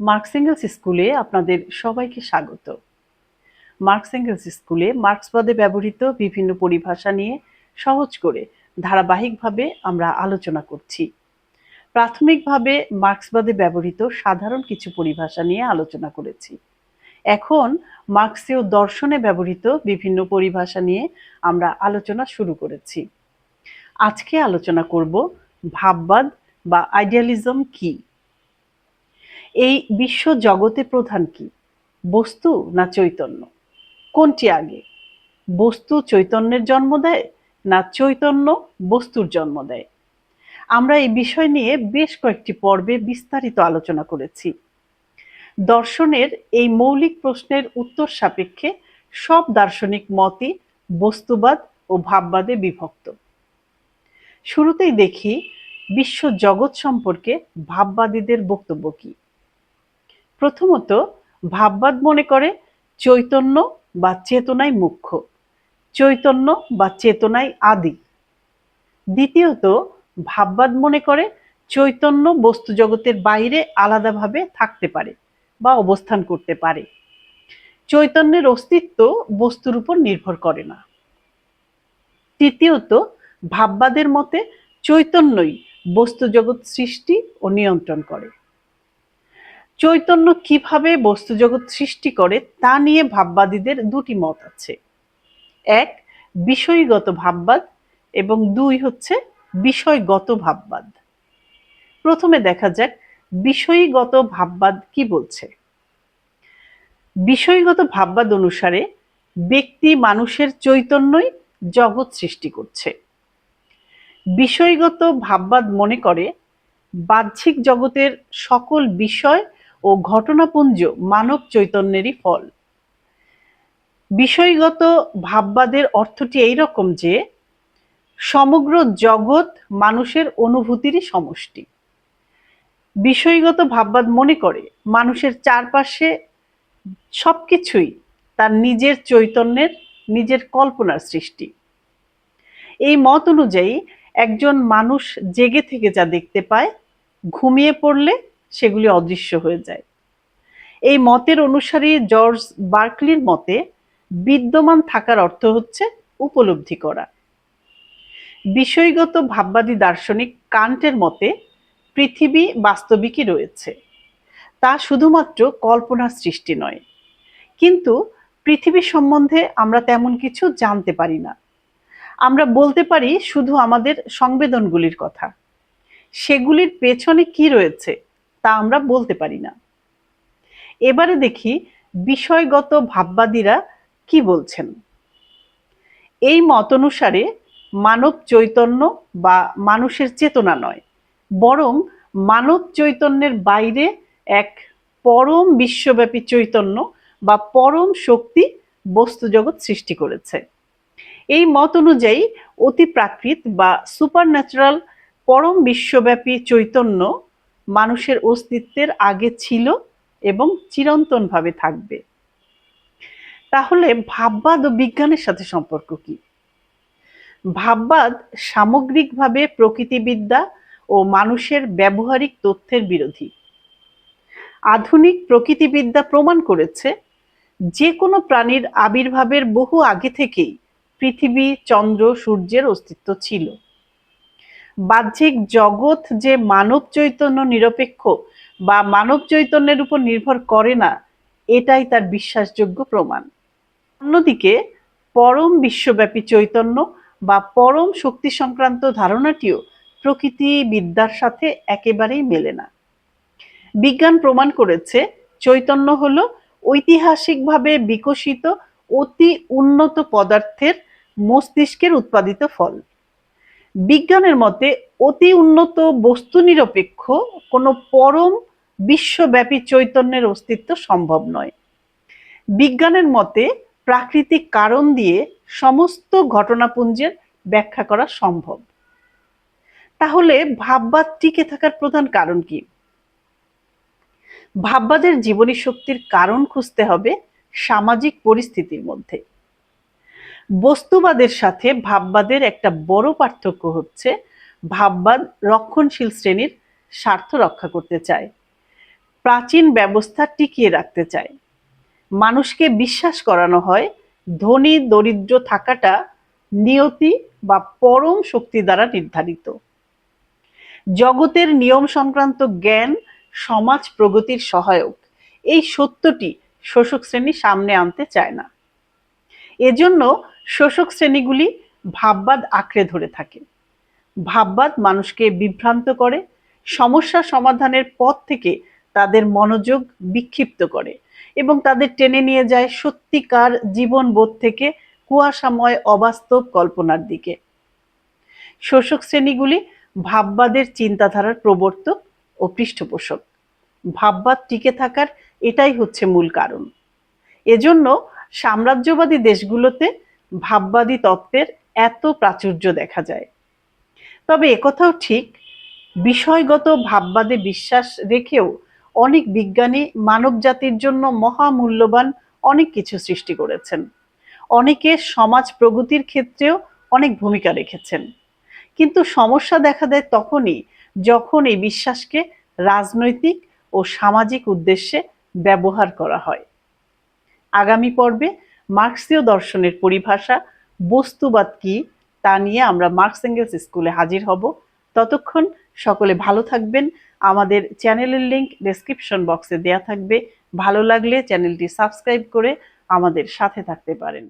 Marks angles স্কুলে আপনাদের সবাইকে স্বাগত। মার্কস এঙ্গেলস স্কুলে মার্ক্সবাদে ব্যবহৃত বিভিন্ন পরিভাষা নিয়ে সহজ করে ধারাবাহিকভাবে আমরা আলোচনা করছি। প্রাথমিকভাবে মার্ক্সবাদে ব্যবহৃত সাধারণ কিছু পরিভাষা নিয়ে আলোচনা করেছি। এখন মার্ক্সীয় দর্শনে ব্যবহৃত বিভিন্ন পরিভাষা নিয়ে আমরা আলোচনা শুরু করেছি। আজকে আলোচনা করব ভাববাদ বা আইডিয়ালিজম কি। এই বিশ্ব জগতে প্রধান কি, বস্তু না চৈতন্য? কোনটি আগে? বস্তু চৈতন্যের জন্ম দেয় না চৈতন্য বস্তুর জন্ম দেয়? আমরা এই বিষয় নিয়ে বেশ কয়েকটি পর্বে বিস্তারিত আলোচনা করেছি। দর্শনের এই মৌলিক প্রশ্নের উত্তর সাপেক্ষে সব দার্শনিক মতই বস্তুবাদ ও ভাববাদে বিভক্ত। শুরুতেই দেখি বিশ্ব জগৎ সম্পর্কে ভাববাদীদের বক্তব্য কি। প্রথমত, ভাববাদ মনে করে চৈতন্য বা চেতনাই মুখ্য, চৈতন্য বা চেতনাই আদি। দ্বিতীয়ত, ভাববাদ মনে করে চৈতন্য বস্তু জগতের বাইরে আলাদাভাবে থাকতে পারে বা অবস্থান করতে পারে। চৈতন্যের অস্তিত্ব বস্তুর উপর নির্ভর করে না। তৃতীয়ত, ভাববাদের মতে চৈতন্যই বস্তু জগৎ সৃষ্টি ও নিয়ন্ত্রণ করে। চৈতন্য কিভাবে বস্তু জগৎ সৃষ্টি করে তা নিয়ে ভাববাদীদের দুটি মত আছে। এক, বিষয়গত ভাববাদ এবং দুই হচ্ছে বিষয়গত ভাববাদ। প্রথমে দেখা যাক বিষয়গত ভাববাদ কি বলছে। বিষয়গত ভাববাদ অনুসারে ব্যক্তি মানুষের চৈতন্যই জগৎ সৃষ্টি করছে। বিষয়গত ভাববাদ মনে করে বাহ্যিক জগতের সকল বিষয় ও ঘটনাপুঞ্জ মানব চৈতন্যেরই ফল। বিষয়গত ভাববাদের অর্থটি এইরকম যে সমগ্র জগৎ মানুষের অনুভূতিরই সমষ্টি। বিষয়গত ভাববাদ মনে করে মানুষের চারপাশে সবকিছুই তার নিজের চৈতন্যের, নিজের কল্পনার সৃষ্টি। এই মত অনুযায়ী একজন মানুষ জেগে থেকে যা দেখতে পায়, ঘুমিয়ে পড়লে সেগুলি অদৃশ্য হয়ে যায়। এই মতের অনুসারী জর্জ বার্কলির মতে বিদ্যমান থাকার অর্থ হচ্ছে উপলব্ধি করা। বিষয়গত ভাববাদী দার্শনিক কান্টের মতে পৃথিবী বাস্তবিকই রয়েছে, তা শুধুমাত্র কল্পনার সৃষ্টি নয়। কিন্তু পৃথিবী সম্বন্ধে আমরা তেমন কিছু জানতে পারি না। আমরা বলতে পারি শুধু আমাদের সংবেদনগুলির কথা, সেগুলির পেছনে কি রয়েছে তা আমরা বলতে পারি না। এবারে দেখি বিষয়গত ভাববাদীরা কি বলছেন। এই মত অনুসারে মানব চৈতন্য বা মানুষের চেতনা নয়, বরং মানব চৈতন্যের বাইরে এক পরম বিশ্বব্যাপী চৈতন্য বা পরম শক্তি বস্তু জগৎ সৃষ্টি করেছে। এই মত অনুযায়ী অতি প্রাকৃত বা সুপারন্যাচারাল পরম বিশ্বব্যাপী চৈতন্য মানুষের অস্তিত্বের আগে ছিল এবং চিরন্তনভাবে থাকবে। তাহলে ভাববাদ ও বিজ্ঞানের সাথে সম্পর্ক কি? ভাববাদ সামগ্রিকভাবে প্রকৃতিবিদ্যা ও মানুষের ব্যবহারিক তথ্যের বিরোধী। আধুনিক প্রকৃতিবিদ্যা প্রমাণ করেছে যে কোনো প্রাণীর আবির্ভাবের বহু আগে থেকেই পৃথিবী, চন্দ্র, সূর্যের অস্তিত্ব ছিল। বাহ্যিক জগৎ যে মানব চৈতন্য নিরপেক্ষ বা মানব চৈতন্যের উপর নির্ভর করে না, এটাই তার বিশ্বাসযোগ্য প্রমাণ। অন্যদিকে পরম বিশ্বব্যাপী চৈতন্য বা পরম শক্তি সংক্রান্ত ধারণাটিও প্রকৃতিবিদ্যার সাথে একেবারেই মেলে না। বিজ্ঞান প্রমাণ করেছে চৈতন্য হলো ঐতিহাসিকভাবে বিকশিত অতি উন্নত পদার্থের মস্তিষ্কের উৎপাদিত ফল। বিজ্ঞানের মতে অতি উন্নত বস্তু নিরপেক্ষ কোনো পরম বিশ্বব্যাপী চৈতন্যের অস্তিত্ব সম্ভব নয়। বিজ্ঞানের মতে প্রাকৃতিক কারণ দিয়ে সমস্ত ঘটনাপুঞ্জের ব্যাখ্যা করা সম্ভব। তাহলে ভাববাদ টিকে থাকার প্রধান কারণ কি? ভাববাদের জীবনী শক্তির কারণ খুঁজতে হবে সামাজিক পরিস্থিতির মধ্যে। বস্তুবাদের সাথে ভাববাদের একটা বড় পার্থক্য হচ্ছে ভাববাদ রক্ষণশীল শ্রেণীর স্বার্থ রক্ষা করতে চায়। প্রাচীন ব্যবস্থা টিকিয়ে রাখতে চায়। মানুষকে বিশ্বাস করানো হয় ধনী দরিদ্র থাকাটা নিয়তি বা পরম শক্তি দ্বারা নির্ধারিত। জগতের নিয়ম সংক্রান্ত জ্ঞান সমাজ প্রগতির সহায়ক, এই সত্যটি শোষক শ্রেণী সামনে আনতে চায় না। এজন্য শোষক শ্রেণীগুলি ভাববাদ আঁকড়ে ধরে থাকে। ভাববাদ মানুষকে বিভ্রান্ত করে, সমস্যা সমাধানের পথ থেকে তাদের মনোযোগ বিক্ষিপ্ত করে এবং তাদের টেনে নিয়ে যায় সত্যিকার জীবনবোধ থেকে কুয়াশাময় অবাস্তব কল্পনার দিকে। শোষক শ্রেণীগুলি ভাববাদের চিন্তাধারার প্রবর্তক ও পৃষ্ঠপোষক। ভাববাদ টিকে থাকার এটাই হচ্ছে মূল কারণ। এজন্য সাম্রাজ্যবাদী দেশগুলোতে ভাববাদী তত্ত্বের এত প্রাচুর্য দেখা যায়। তবে একথাও ঠিক, বিষয়গত ভাববাদে বিশ্বাস রেখেও অনেক বিজ্ঞানী মানব জাতির জন্য মহামূল্যবান অনেক কিছু সৃষ্টি করেছেন। অনেকে সমাজ প্রগতির ক্ষেত্রেও অনেক ভূমিকা রেখেছেন। কিন্তু সমস্যা দেখা দেয় তখনই যখন এই বিশ্বাসকে রাজনৈতিক ও সামাজিক উদ্দেশ্যে ব্যবহার করা হয়। আগামী পর্বে মার্ক্সীয় দর্শনের পরিভাষা, বস্তুবাদ কি তা নিয়ে আমরা মার্কস এঙ্গেলস স্কুলে হাজির হব। ততক্ষণ সকলে ভালো থাকবেন। আমাদের চ্যানেলের লিংক ডেসক্রিপশন বক্সে দেয়া থাকবে। ভালো লাগলে চ্যানেলটি সাবস্ক্রাইব করে আমাদের সাথে থাকতে পারেন।